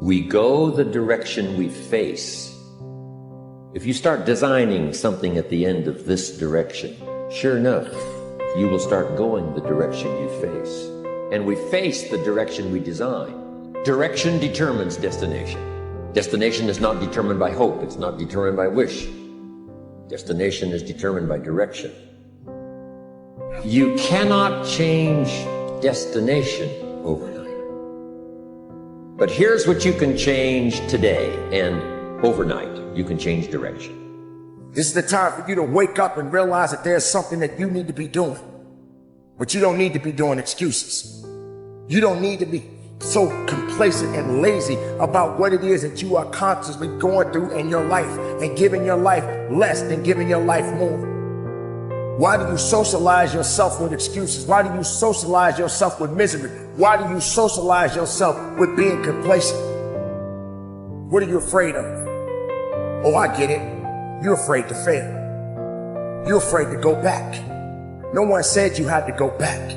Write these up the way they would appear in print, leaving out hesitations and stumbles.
We go the direction we face. If you start designing something at the end of this direction, sure enough, you will start going the direction you face. And we face the direction we design. Direction determines destination. Destination is not determined by hope. It's not determined by wish. Destination is determined by direction. You cannot change destination overnight. But here's what you can change today, and overnight, you can change direction. This is the time for you to wake up and realize that there's something that you need to be doing. But you don't need to be doing excuses. You don't need to be so complacent and lazy about what it is that you are constantly going through in your life and giving your life less than giving your life more. Why do you socialize yourself with excuses? Why do you socialize yourself with misery? Why do you socialize yourself with being complacent? What are you afraid of? Oh, I get it. You're afraid to fail. You're afraid to go back. No one said you had to go back.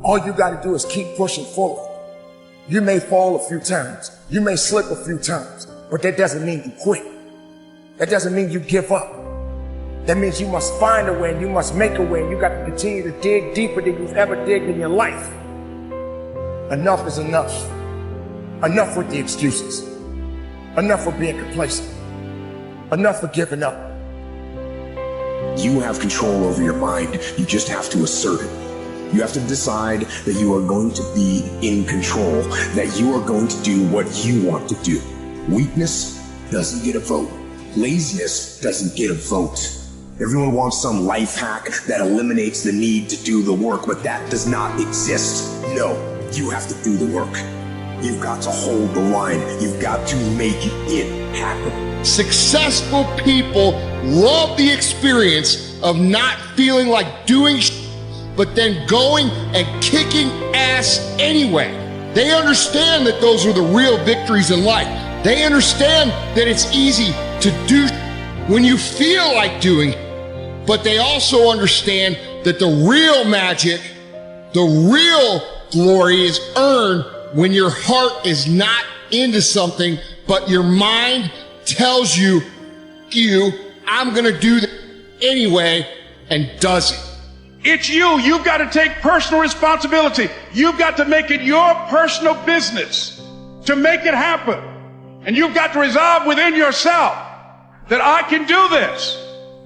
All you got to do is keep pushing forward. You may fall a few times. You may slip a few times, but that doesn't mean you quit. That doesn't mean you give up. That means you must find a way and you must make a way, and you got to continue to dig deeper than you've ever digged in your life. Enough is enough. Enough with the excuses. Enough for being complacent. Enough for giving up. You have control over your mind. You just have to assert it. You have to decide that you are going to be in control, that you are going to do what you want to do. Weakness doesn't get a vote. Laziness doesn't get a vote. Everyone wants some life hack that eliminates the need to do the work, but that does not exist. No, you have to do the work. You've got to hold the line. You've got to make it happen. Successful people love the experience of not feeling like doing but then going and kicking ass anyway. They understand that those are the real victories in life. They understand that it's easy to do when you feel like doing, but they also understand that the real magic, the real glory is earned when your heart is not into something, but your mind tells you, I'm gonna do that anyway, and does it. It's you. You've got to take personal responsibility. You've got to make it your personal business to make it happen. And you've got to resolve within yourself that I can do this,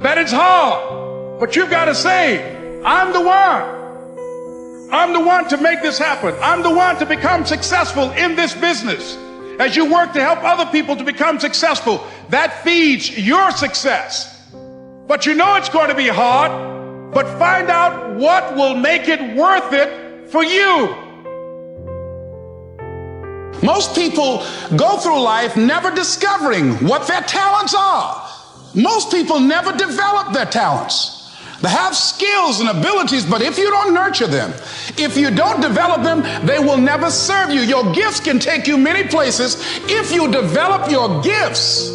that it's hard, but you've got to say, I'm the one. I'm the one to make this happen. I'm the one to become successful in this business. As you work to help other people to become successful, that feeds your success. But you know it's going to be hard. But find out what will make it worth it for you. Most people go through life never discovering what their talents are. Most people never develop their talents. They have skills and abilities, but if you don't nurture them, if you don't develop them, they will never serve you. Your gifts can take you many places if you develop your gifts.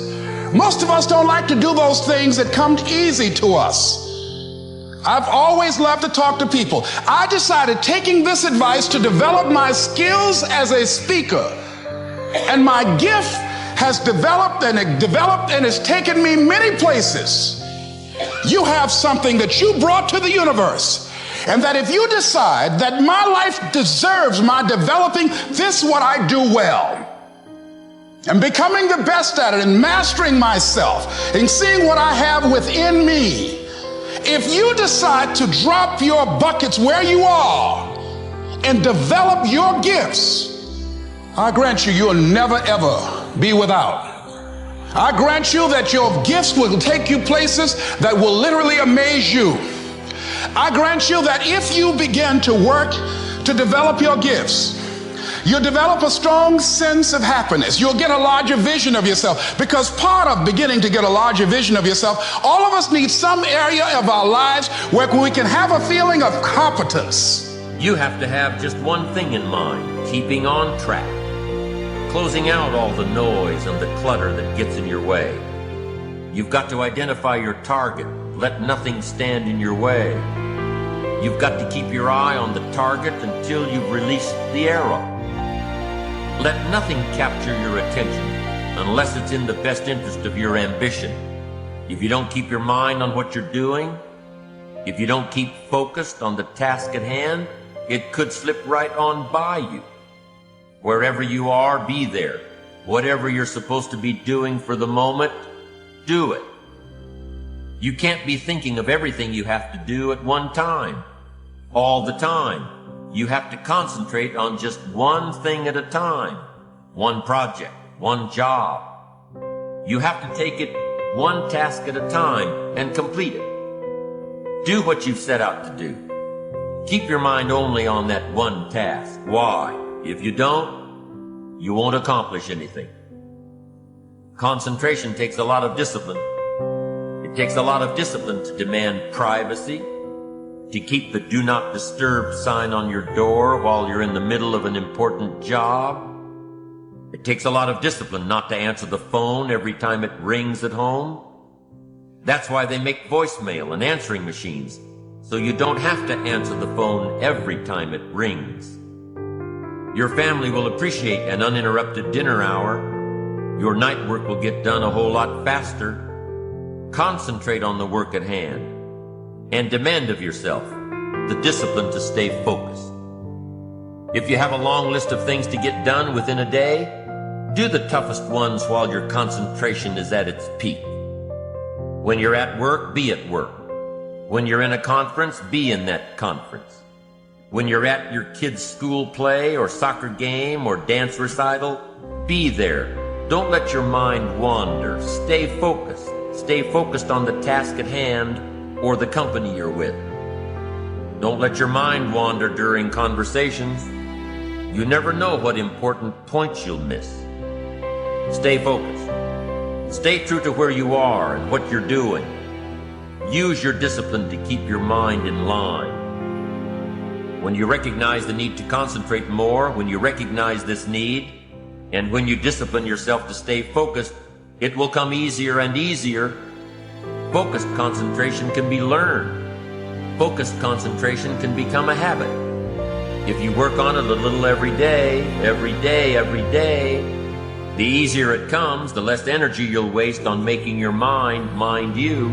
Most of us don't like to do those things that come easy to us. I've always loved to talk to people. I decided, taking this advice, to develop my skills as a speaker. And my gift has developed and it's taken me many places. You have something that you brought to the universe. And that if you decide that my life deserves my developing, this is what I do well. And becoming the best at it and mastering myself and seeing what I have within me. If you decide to drop your buckets where you are and develop your gifts, I grant you, you'll never ever be without. I grant you that your gifts will take you places that will literally amaze you. I grant you that if you begin to work to develop your gifts, you'll develop a strong sense of happiness. You'll get a larger vision of yourself, because part of beginning to get a larger vision of yourself, all of us need some area of our lives where we can have a feeling of competence. You have to have just one thing in mind: keeping on track, closing out all the noise and the clutter that gets in your way. You've got to identify your target. Let nothing stand in your way. You've got to keep your eye on the target until you've released the arrow. Let nothing capture your attention unless it's in the best interest of your ambition. If you don't keep your mind on what you're doing, if you don't keep focused on the task at hand, it could slip right on by you. Wherever you are, be there. Whatever you're supposed to be doing for the moment, do it. You can't be thinking of everything you have to do at one time, all the time. You have to concentrate on just one thing at a time, one project, one job. You have to take it one task at a time and complete it. Do what you've set out to do. Keep your mind only on that one task. Why? If you don't, you won't accomplish anything. Concentration takes a lot of discipline. It takes a lot of discipline to demand privacy, to keep the do not disturb sign on your door while you're in the middle of an important job. It takes a lot of discipline not to answer the phone every time it rings at home. That's why they make voicemail and answering machines, so you don't have to answer the phone every time it rings. Your family will appreciate an uninterrupted dinner hour. Your night work will get done a whole lot faster. Concentrate on the work at hand and demand of yourself the discipline to stay focused. If you have a long list of things to get done within a day, do the toughest ones while your concentration is at its peak. When you're at work, be at work. When you're in a conference, be in that conference. When you're at your kid's school play or soccer game or dance recital, be there. Don't let your mind wander. Stay focused. Stay focused on the task at hand or the company you're with. Don't let your mind wander during conversations. You never know what important points you'll miss. Stay focused. Stay true to where you are and what you're doing. Use your discipline to keep your mind in line. When you recognize the need to concentrate more, when you recognize this need, and when you discipline yourself to stay focused, it will come easier and easier. Focused concentration can be learned. Focused concentration can become a habit. If you work on it a little every day, the easier it comes, the less energy you'll waste on making your mind you.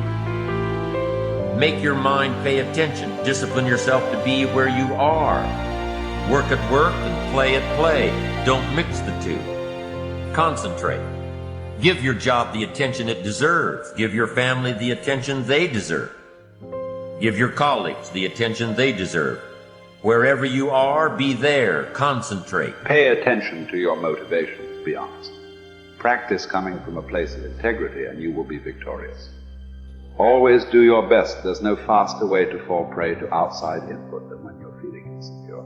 Make your mind pay attention. Discipline yourself to be where you are. Work at work and play at play. Don't mix the two. Concentrate. Give your job the attention it deserves. Give your family the attention they deserve. Give your colleagues the attention they deserve. Wherever you are, be there. Concentrate. Pay attention to your motivations, be honest. Practice coming from a place of integrity and you will be victorious. Always do your best. There's no faster way to fall prey to outside input than when you're feeling insecure.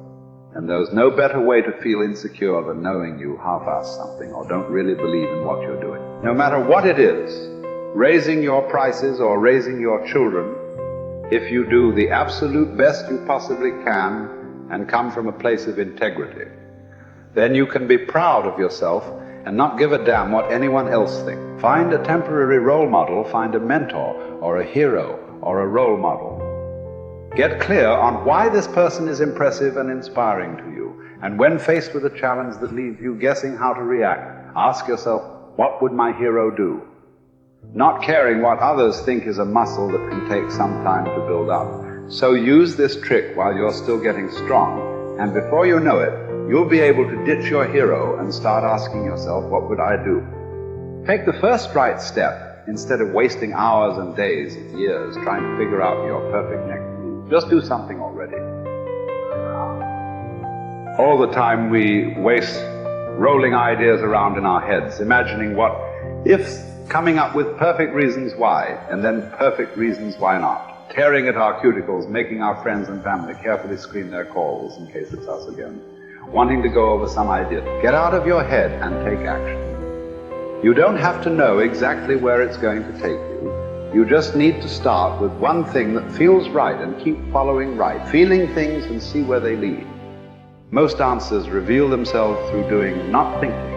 And there's no better way to feel insecure than knowing you half-ass something or don't really believe in what you're doing. No matter what it is, raising your prices or raising your children, if you do the absolute best you possibly can and come from a place of integrity, then you can be proud of yourself and not give a damn what anyone else thinks. Find a temporary role model, find a mentor or a hero or a role model. Get clear on why this person is impressive and inspiring to you. And when faced with a challenge that leaves you guessing how to react, ask yourself, what would my hero do? Not caring what others think is a muscle that can take some time to build up. So use this trick while you're still getting strong, and before you know it, you'll be able to ditch your hero and start asking yourself, what would I do? Take the first right step instead of wasting hours and days and years trying to figure out your perfect next move. Just do something already. All the time we waste rolling ideas around in our heads, imagining what ifs, coming up with perfect reasons why, and then perfect reasons why not. Tearing at our cuticles, making our friends and family carefully screen their calls in case it's us again. Wanting to go over some idea. Get out of your head and take action. You don't have to know exactly where it's going to take you. You just need to start with one thing that feels right and keep following right, feeling things and see where they lead. Most answers reveal themselves through doing, not thinking.